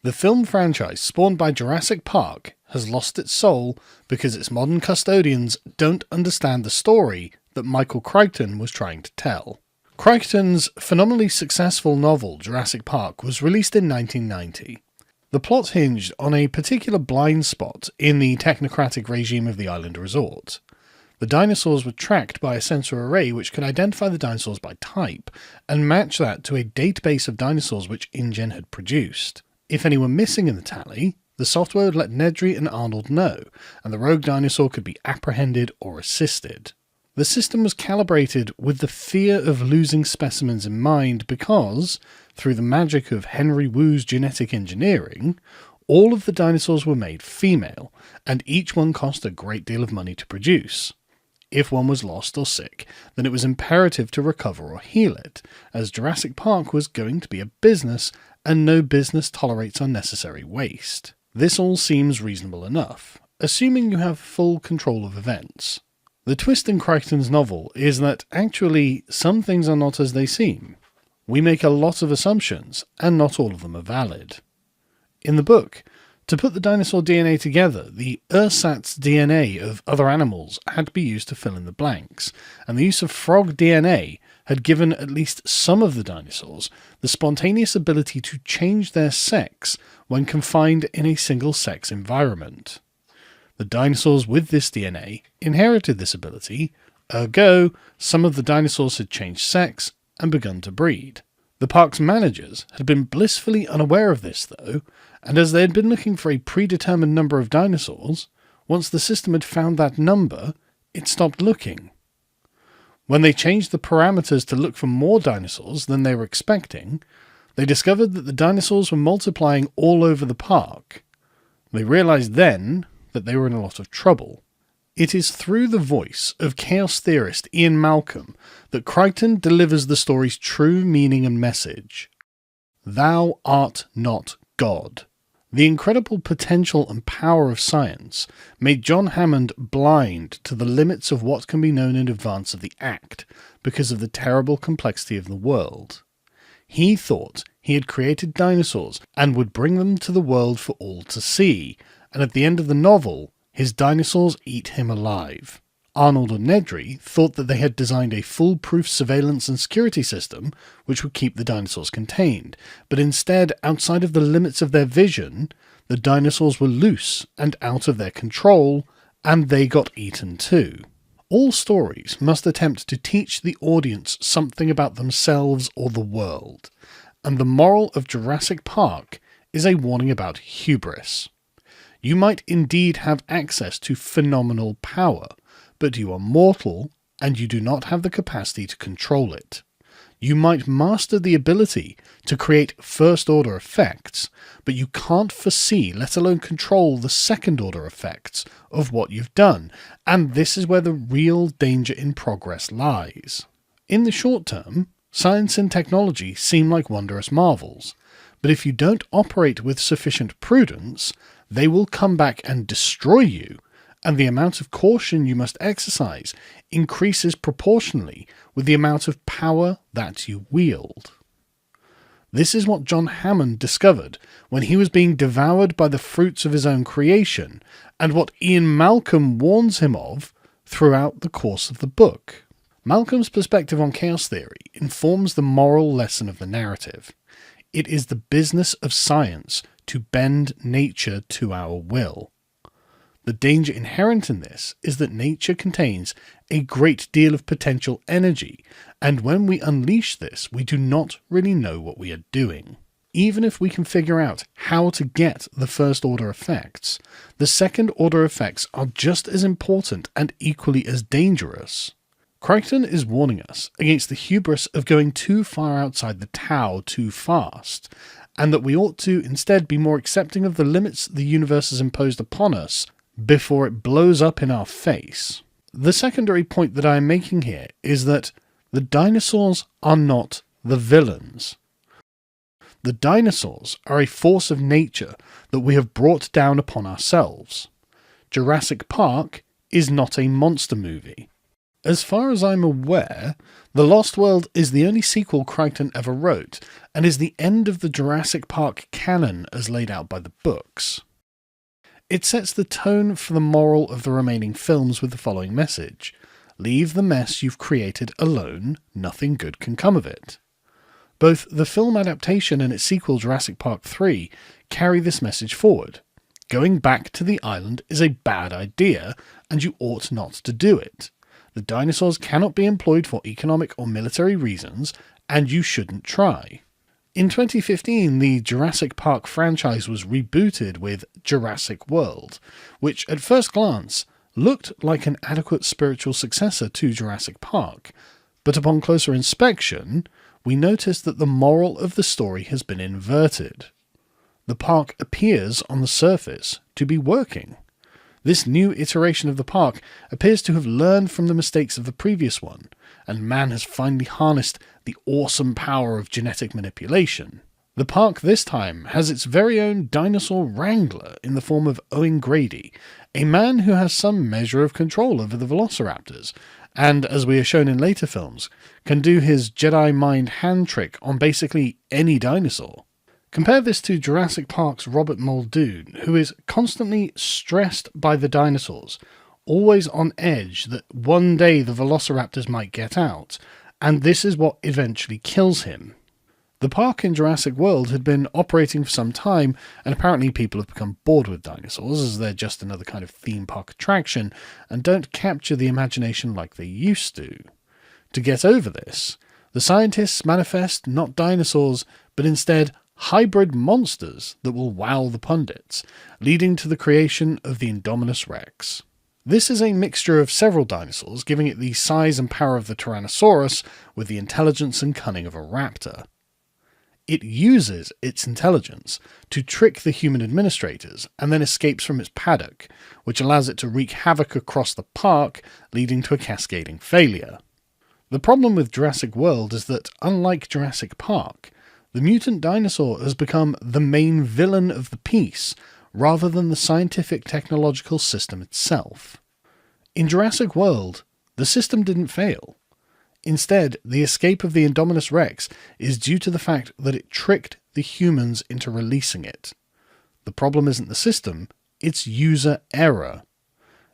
The film franchise spawned by Jurassic Park has lost its soul because its modern custodians don't understand the story that Michael Crichton was trying to tell. Crichton's phenomenally successful novel Jurassic Park was released in 1990. The plot hinged on a particular blind spot in the technocratic regime of the island resort. The dinosaurs were tracked by a sensor array which could identify the dinosaurs by type and match that to a database of dinosaurs which InGen had produced. If any were missing in the tally, the software would let Nedry and Arnold know, and the rogue dinosaur could be apprehended or assisted. The system was calibrated with the fear of losing specimens in mind because, through the magic of Henry Wu's genetic engineering, all of the dinosaurs were made female, and each one cost a great deal of money to produce. If one was lost or sick, then it was imperative to recover or heal it, as Jurassic Park was going to be a business, and no business tolerates unnecessary waste. This all seems reasonable enough, assuming you have full control of events. The twist in Crichton's novel is that actually some things are not as they seem. We make a lot of assumptions, and not all of them are valid. In the book, to put the dinosaur DNA together, the ersatz DNA of other animals had to be used to fill in the blanks, and the use of frog DNA had given at least some of the dinosaurs the spontaneous ability to change their sex when confined in a single-sex environment. The dinosaurs with this DNA inherited this ability, ergo, some of the dinosaurs had changed sex and begun to breed. The park's managers had been blissfully unaware of this, though, and as they had been looking for a predetermined number of dinosaurs, once the system had found that number, it stopped looking. When they changed the parameters to look for more dinosaurs than they were expecting, they discovered that the dinosaurs were multiplying all over the park. They realized then that they were in a lot of trouble. It is through the voice of chaos theorist Ian Malcolm that Crichton delivers the story's true meaning and message. Thou art not God. The incredible potential and power of science made John Hammond blind to the limits of what can be known in advance of the act because of the terrible complexity of the world. He thought he had created dinosaurs and would bring them to the world for all to see, and at the end of the novel, his dinosaurs eat him alive. Arnold and Nedry thought that they had designed a foolproof surveillance and security system which would keep the dinosaurs contained, but instead, outside of the limits of their vision, the dinosaurs were loose and out of their control, and they got eaten too. All stories must attempt to teach the audience something about themselves or the world, and the moral of Jurassic Park is a warning about hubris. You might indeed have access to phenomenal power, but you are mortal, and you do not have the capacity to control it. You might master the ability to create first-order effects, but you can't foresee, let alone control, the second-order effects of what you've done, and this is where the real danger in progress lies. In the short term, science and technology seem like wondrous marvels, but if you don't operate with sufficient prudence, they will come back and destroy you, and the amount of caution you must exercise increases proportionally with the amount of power that you wield. This is what John Hammond discovered when he was being devoured by the fruits of his own creation, and what Ian Malcolm warns him of throughout the course of the book. Malcolm's perspective on chaos theory informs the moral lesson of the narrative. It is the business of science to bend nature to our will. The danger inherent in this is that nature contains a great deal of potential energy, and when we unleash this, we do not really know what we are doing. Even if we can figure out how to get the first-order effects, the second-order effects are just as important and equally as dangerous. Crichton is warning us against the hubris of going too far outside the Tao too fast, and that we ought to instead be more accepting of the limits the universe has imposed upon us before it blows up in our face. The secondary point that I am making here is that the dinosaurs are not the villains. The dinosaurs are a force of nature that we have brought down upon ourselves. Jurassic Park is not a monster movie. As far as I'm aware, The Lost World is the only sequel Crichton ever wrote, and is the end of the Jurassic Park canon as laid out by the books. It sets the tone for the moral of the remaining films with the following message: leave the mess you've created alone, nothing good can come of it. Both the film adaptation and its sequel Jurassic Park 3 carry this message forward. Going back to the island is a bad idea, and you ought not to do it. The dinosaurs cannot be employed for economic or military reasons, and you shouldn't try. In 2015, the Jurassic Park franchise was rebooted with Jurassic World, which at first glance looked like an adequate spiritual successor to Jurassic Park, but upon closer inspection, we noticed that the moral of the story has been inverted. The park appears on the surface to be working. This new iteration of the park appears to have learned from the mistakes of the previous one, and man has finally harnessed the awesome power of genetic manipulation. The park this time has its very own dinosaur wrangler in the form of Owen Grady, a man who has some measure of control over the velociraptors, and, as we are shown in later films, can do his Jedi mind hand trick on basically any dinosaur. Compare this to Jurassic Park's Robert Muldoon, who is constantly stressed by the dinosaurs, always on edge that one day the velociraptors might get out, and this is what eventually kills him. The park in Jurassic World had been operating for some time, and apparently people have become bored with dinosaurs, as they're just another kind of theme park attraction, and don't capture the imagination like they used to. To get over this, the scientists manifest not dinosaurs, but instead hybrid monsters that will wow the pundits, leading to the creation of the Indominus Rex. This is a mixture of several dinosaurs, giving it the size and power of the Tyrannosaurus with the intelligence and cunning of a raptor. It uses its intelligence to trick the human administrators and then escapes from its paddock, which allows it to wreak havoc across the park, leading to a cascading failure. The problem with Jurassic World is that, unlike Jurassic Park, the mutant dinosaur has become the main villain of the piece, rather than the scientific technological system itself. In Jurassic World, the system didn't fail. Instead, the escape of the Indominus Rex is due to the fact that it tricked the humans into releasing it. The problem isn't the system, it's user error.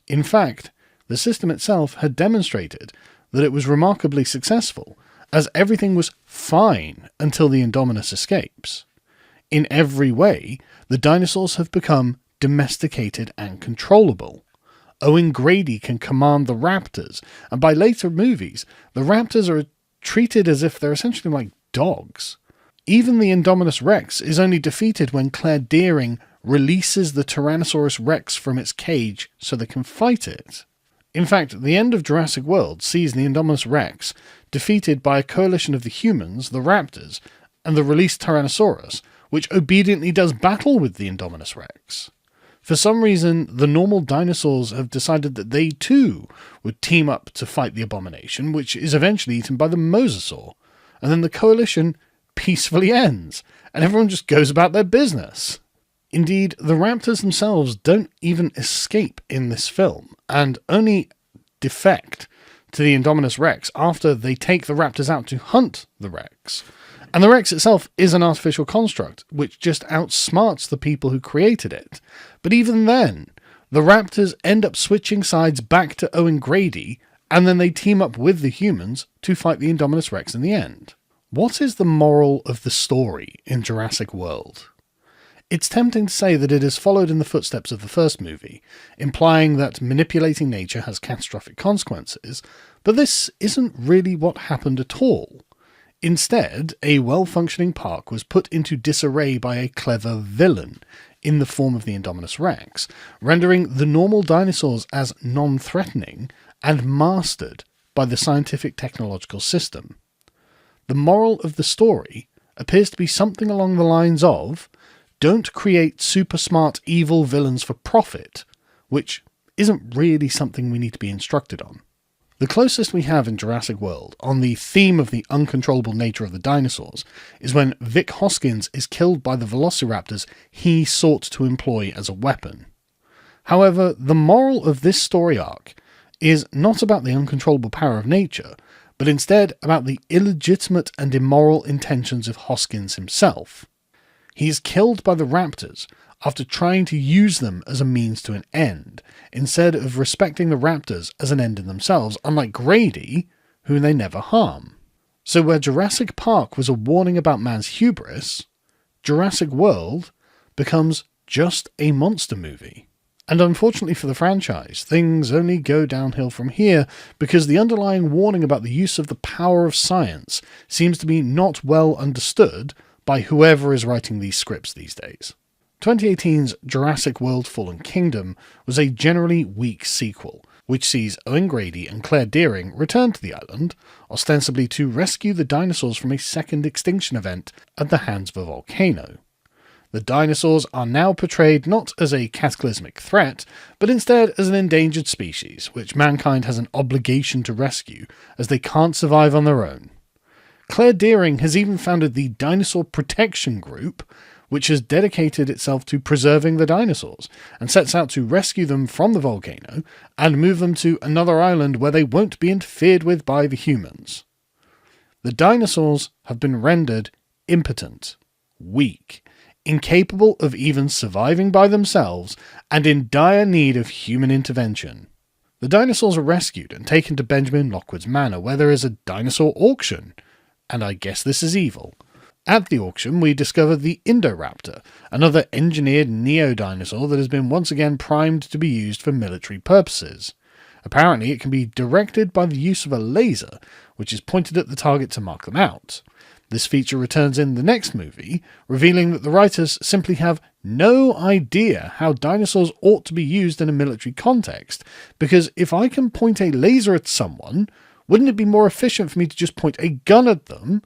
In fact, the system itself had demonstrated that it was remarkably successful, as everything was fine until the Indominus escapes. In every way, the dinosaurs have become domesticated and controllable. Owen Grady can command the raptors, and by later movies, the raptors are treated as if they're essentially like dogs. Even the Indominus Rex is only defeated when Claire Dearing releases the Tyrannosaurus Rex from its cage so they can fight it. In fact, the end of Jurassic World sees the Indominus Rex defeated by a coalition of the humans, the raptors, and the released Tyrannosaurus, which obediently does battle with the Indominus Rex. For some reason, the normal dinosaurs have decided that they too would team up to fight the abomination, which is eventually eaten by the mosasaur, and then the coalition peacefully ends, and everyone just goes about their business. Indeed, the raptors themselves don't even escape in this film, and only defect to the Indominus Rex after they take the raptors out to hunt the Rex. And the Rex itself is an artificial construct, which just outsmarts the people who created it. But even then, the raptors end up switching sides back to Owen Grady, and then they team up with the humans to fight the Indominus Rex in the end. What is the moral of the story in Jurassic World? It's tempting to say that it has followed in the footsteps of the first movie, implying that manipulating nature has catastrophic consequences, but this isn't really what happened at all. Instead, a well-functioning park was put into disarray by a clever villain, in the form of the Indominus Rex, rendering the normal dinosaurs as non-threatening and mastered by the scientific technological system. The moral of the story appears to be something along the lines of, don't create super smart evil villains for profit, which isn't really something we need to be instructed on. The closest we have in Jurassic World on the theme of the uncontrollable nature of the dinosaurs is when Vic Hoskins is killed by the velociraptors he sought to employ as a weapon. However, the moral of this story arc is not about the uncontrollable power of nature, but instead about the illegitimate and immoral intentions of Hoskins himself. He is killed by the raptors after trying to use them as a means to an end, instead of respecting the raptors as an end in themselves, unlike Grady, whom they never harm. So where Jurassic Park was a warning about man's hubris, Jurassic World becomes just a monster movie. And unfortunately for the franchise, things only go downhill from here because the underlying warning about the use of the power of science seems to be not well understood by whoever is writing these scripts these days. 2018's Jurassic World Fallen Kingdom was a generally weak sequel, which sees Owen Grady and Claire Dearing return to the island, ostensibly to rescue the dinosaurs from a second extinction event at the hands of a volcano. The dinosaurs are now portrayed not as a cataclysmic threat, but instead as an endangered species, which mankind has an obligation to rescue, as they can't survive on their own. Claire Dearing has even founded the Dinosaur Protection Group, which has dedicated itself to preserving the dinosaurs, and sets out to rescue them from the volcano and move them to another island where they won't be interfered with by the humans. The dinosaurs have been rendered impotent, weak, incapable of even surviving by themselves, and in dire need of human intervention. The dinosaurs are rescued and taken to Benjamin Lockwood's manor, where there is a dinosaur auction, and I guess this is evil. At the auction, we discover the Indoraptor, another engineered neo-dinosaur that has been once again primed to be used for military purposes. Apparently, it can be directed by the use of a laser, which is pointed at the target to mark them out. This feature returns in the next movie, revealing that the writers simply have no idea how dinosaurs ought to be used in a military context, because if I can point a laser at someone, wouldn't it be more efficient for me to just point a gun at them?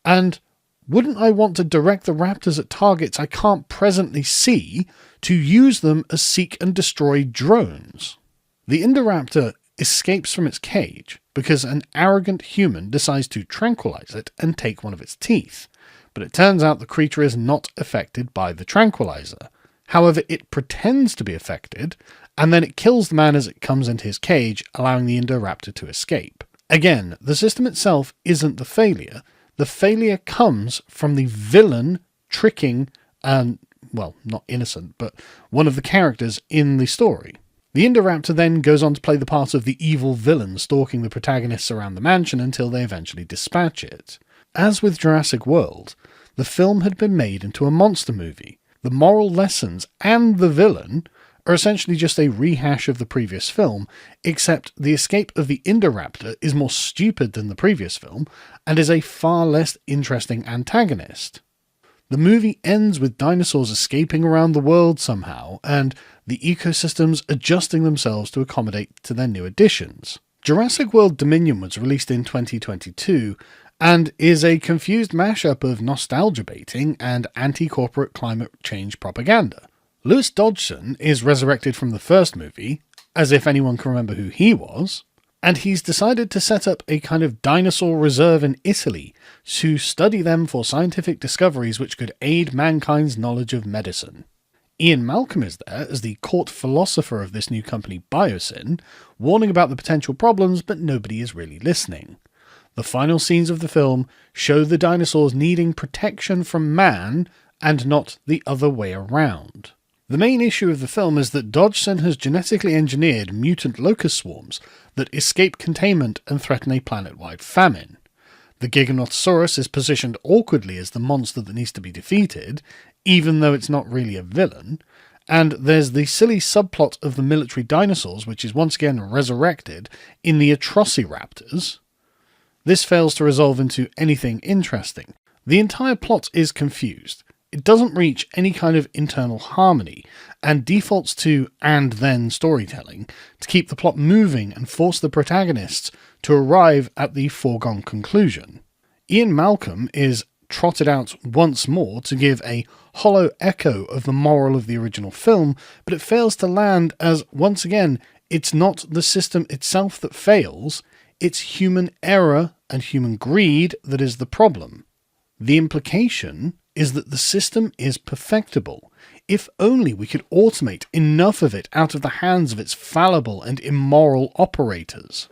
And wouldn't I want to direct the raptors at targets I can't presently see to use them as seek and destroy drones? The Indoraptor escapes from its cage because an arrogant human decides to tranquilize it and take one of its teeth, but it turns out the creature is not affected by the tranquilizer. However, it pretends to be affected, and then it kills the man as it comes into his cage, allowing the Indoraptor to escape. Again, the system itself isn't the failure. The failure comes from the villain tricking, well, not innocent, but one of the characters in the story. The Indoraptor then goes on to play the part of the evil villain stalking the protagonists around the mansion until they eventually dispatch it. As with Jurassic World, the film had been made into a monster movie. The moral lessons and the villain are essentially just a rehash of the previous film, except the escape of the Indoraptor is more stupid than the previous film and is a far less interesting antagonist. The movie ends with dinosaurs escaping around the world somehow, and the ecosystems adjusting themselves to accommodate to their new additions. Jurassic World Dominion was released in 2022, and is a confused mashup of nostalgia baiting and anti-corporate climate change propaganda. Lewis Dodgson is resurrected from the first movie, as if anyone can remember who he was, and he's decided to set up a kind of dinosaur reserve in Italy to study them for scientific discoveries which could aid mankind's knowledge of medicine. Ian Malcolm is there as the court philosopher of this new company Biosyn, warning about the potential problems, but nobody is really listening. The final scenes of the film show the dinosaurs needing protection from man and not the other way around. The main issue of the film is that Dodgson has genetically engineered mutant locust swarms that escape containment and threaten a planet-wide famine. The Giganotosaurus is positioned awkwardly as the monster that needs to be defeated, even though it's not really a villain, and there's the silly subplot of the military dinosaurs, which is once again resurrected in the Atrociraptors. This fails to resolve into anything interesting. The entire plot is confused. It doesn't reach any kind of internal harmony, and defaults to and then storytelling to keep the plot moving and force the protagonists to arrive at the foregone conclusion. Ian Malcolm is trotted out once more to give a hollow echo of the moral of the original film, but it fails to land as, once again, it's not the system itself that fails, it's human error and human greed that is the problem. The implication is that the system is perfectible. If only we could automate enough of it out of the hands of its fallible and immoral operators.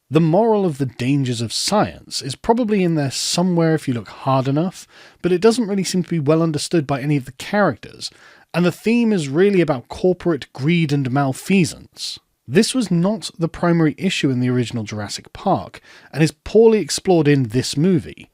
The moral of the dangers of science is probably in there somewhere if you look hard enough, but it doesn't really seem to be well understood by any of the characters, and the theme is really about corporate greed and malfeasance. This was not the primary issue in the original Jurassic Park, and is poorly explored in this movie.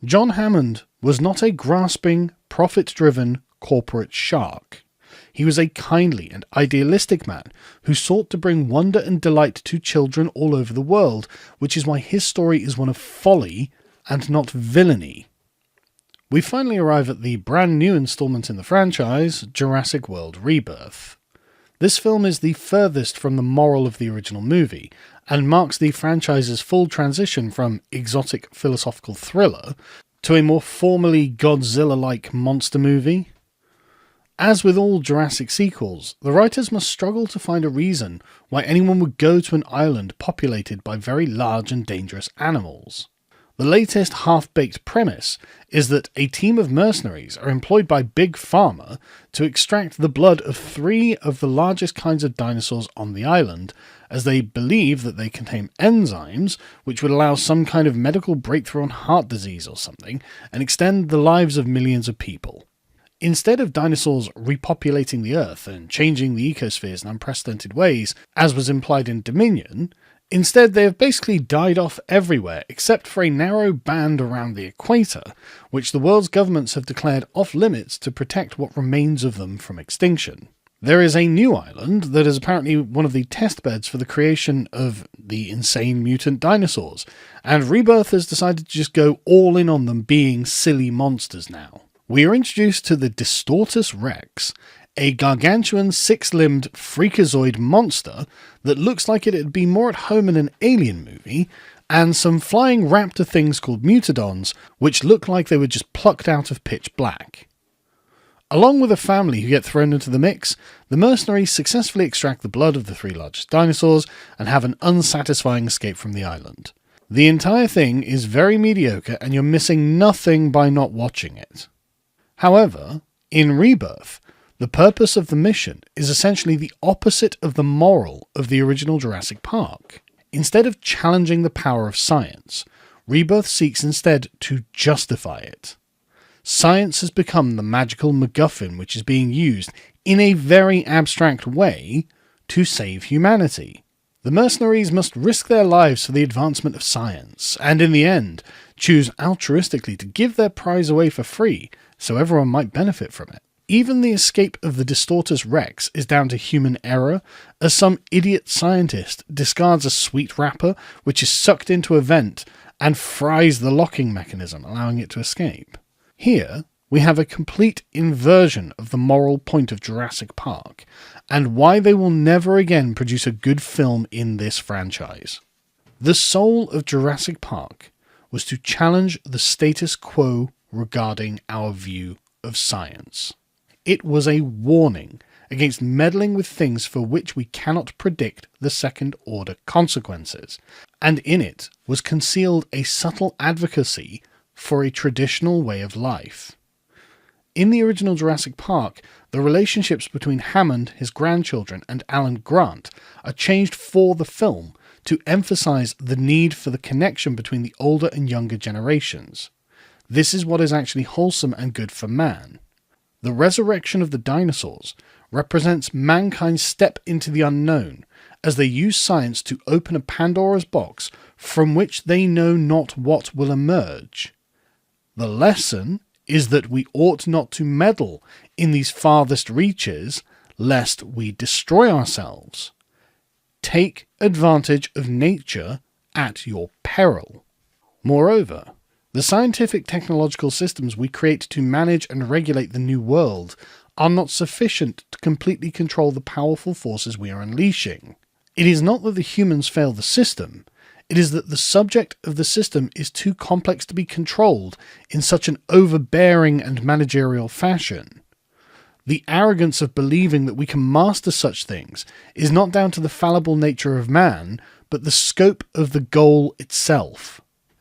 John Hammond was not a grasping, profit-driven corporate shark. He was a kindly and idealistic man who sought to bring wonder and delight to children all over the world, which is why his story is one of folly and not villainy. We finally arrive at the brand new installment in the franchise, Jurassic World Rebirth. This film is the furthest from the moral of the original movie, and marks the franchise's full transition from exotic philosophical thriller to a more formally Godzilla-like monster movie. As with all Jurassic sequels, the writers must struggle to find a reason why anyone would go to an island populated by very large and dangerous animals. The latest half-baked premise is that a team of mercenaries are employed by Big Pharma to extract the blood of 3 of the largest kinds of dinosaurs on the island, as they believe that they contain enzymes which would allow some kind of medical breakthrough on heart disease or something, and extend the lives of millions of people. Instead of dinosaurs repopulating the Earth and changing the ecospheres in unprecedented ways, as was implied in Dominion, instead they have basically died off everywhere except for a narrow band around the equator, which the world's governments have declared off-limits to protect what remains of them from extinction. There is a new island that is apparently one of the test beds for the creation of the insane mutant dinosaurs, and Rebirth has decided to just go all in on them being silly monsters now. We are introduced to the Distortus Rex, a gargantuan 6-limbed freakazoid monster that looks like it'd be more at home in an alien movie, and some flying raptor things called mutadons, which look like they were just plucked out of Pitch Black. Along with a family who get thrown into the mix, the mercenaries successfully extract the blood of the 3 largest dinosaurs and have an unsatisfying escape from the island. The entire thing is very mediocre, and you're missing nothing by not watching it. However, in Rebirth, the purpose of the mission is essentially the opposite of the moral of the original Jurassic Park. Instead of challenging the power of science, Rebirth seeks instead to justify it. Science has become the magical MacGuffin which is being used in a very abstract way to save humanity. The mercenaries must risk their lives for the advancement of science, and in the end, choose altruistically to give their prize away for free, so everyone might benefit from it. Even the escape of the Distortus Rex is down to human error, as some idiot scientist discards a sweet wrapper which is sucked into a vent and fries the locking mechanism, allowing it to escape. Here, we have a complete inversion of the moral point of Jurassic Park, and why they will never again produce a good film in this franchise. The soul of Jurassic Park was to challenge the status quo regarding our view of science. It was a warning against meddling with things for which we cannot predict the second-order consequences, and in it was concealed a subtle advocacy for a traditional way of life. In the original Jurassic Park, the relationships between Hammond, his grandchildren, and Alan Grant are changed for the film to emphasize the need for the connection between the older and younger generations. This is what is actually wholesome and good for man. The resurrection of the dinosaurs represents mankind's step into the unknown, as they use science to open a Pandora's box from which they know not what will emerge. The lesson is that we ought not to meddle in these farthest reaches, lest we destroy ourselves. Take advantage of nature at your peril. Moreover, the scientific technological systems we create to manage and regulate the new world are not sufficient to completely control the powerful forces we are unleashing. It is not that the humans fail the system, it is that the subject of the system is too complex to be controlled in such an overbearing and managerial fashion. The arrogance of believing that we can master such things is not down to the fallible nature of man, but the scope of the goal itself.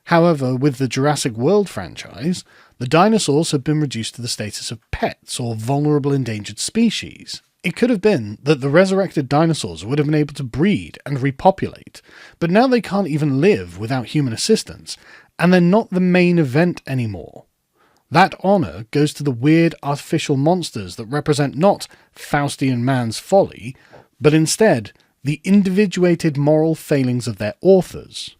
However, with the Jurassic World franchise, the dinosaurs have been reduced to the status of pets or vulnerable endangered species. It could have been that the resurrected dinosaurs would have been able to breed and repopulate, but now they can't even live without human assistance, and they're not the main event anymore. That honour goes to the weird artificial monsters that represent not Faustian man's folly, but instead the individuated moral failings of their authors.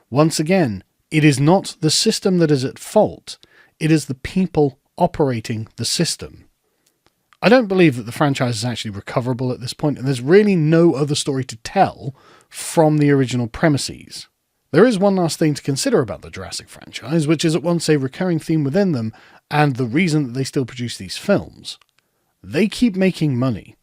Once again, it is not the system that is at fault, it is the people operating the system. I don't believe that the franchise is actually recoverable at this point, and there's really no other story to tell from the original premises. There is one last thing to consider about the Jurassic franchise, which is at once a recurring theme within them and the reason that they still produce these films. They keep making money.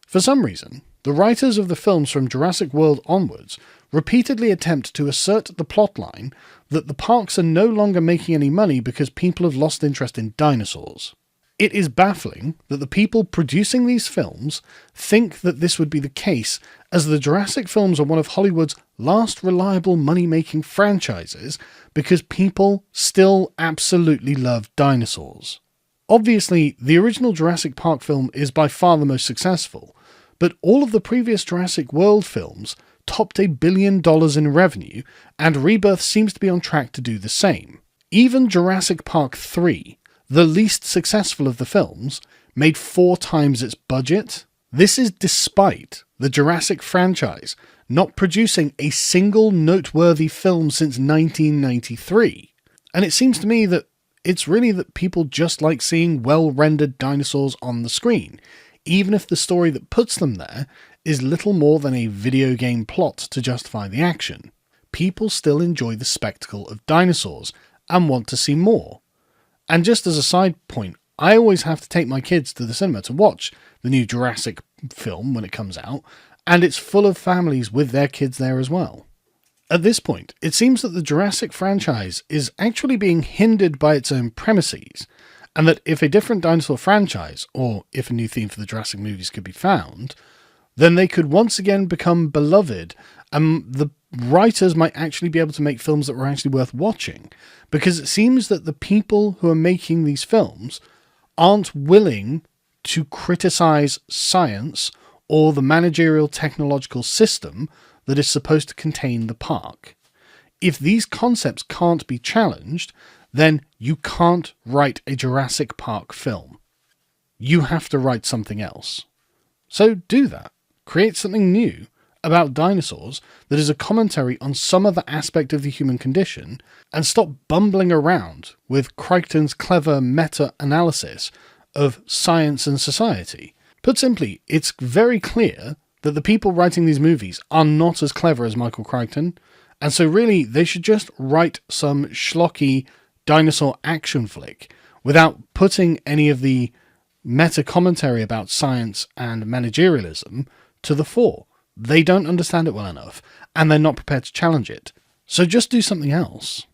For some reason, the writers of the films from Jurassic World onwards repeatedly attempt to assert the plotline that the parks are no longer making any money because people have lost interest in dinosaurs. It is baffling that the people producing these films think that this would be the case, as the Jurassic films are one of Hollywood's last reliable money-making franchises because people still absolutely love dinosaurs. Obviously, the original Jurassic Park film is by far the most successful, but all of the previous Jurassic World films topped $1 billion in revenue, and Rebirth seems to be on track to do the same. Even Jurassic Park 3, the least successful of the films, made 4 times its budget. This is despite the Jurassic franchise not producing a single noteworthy film since 1993. And it seems to me that it's really that people just like seeing well-rendered dinosaurs on the screen, even if the story that puts them there is little more than a video game plot to justify the action. People still enjoy the spectacle of dinosaurs and want to see more. And just as a side point, I always have to take my kids to the cinema to watch the new Jurassic film when it comes out, and it's full of families with their kids there as well. At this point, it seems that the Jurassic franchise is actually being hindered by its own premises, and that if a different dinosaur franchise, or if a new theme for the Jurassic movies could be found, then they could once again become beloved, and the writers might actually be able to make films that were actually worth watching, because it seems that the people who are making these films aren't willing to criticize science or the managerial technological system that is supposed to contain the park. If these concepts can't be challenged, then you can't write a Jurassic Park film. You have to write something else. So do that. Create something new about dinosaurs that is a commentary on some other aspect of the human condition, and stop bumbling around with Crichton's clever meta-analysis of science and society. Put simply, it's very clear that the people writing these movies are not as clever as Michael Crichton, and so really they should just write some schlocky dinosaur action flick without putting any of the meta-commentary about science and managerialism to the fore. They don't understand it well enough, and they're not prepared to challenge it. So just do something else.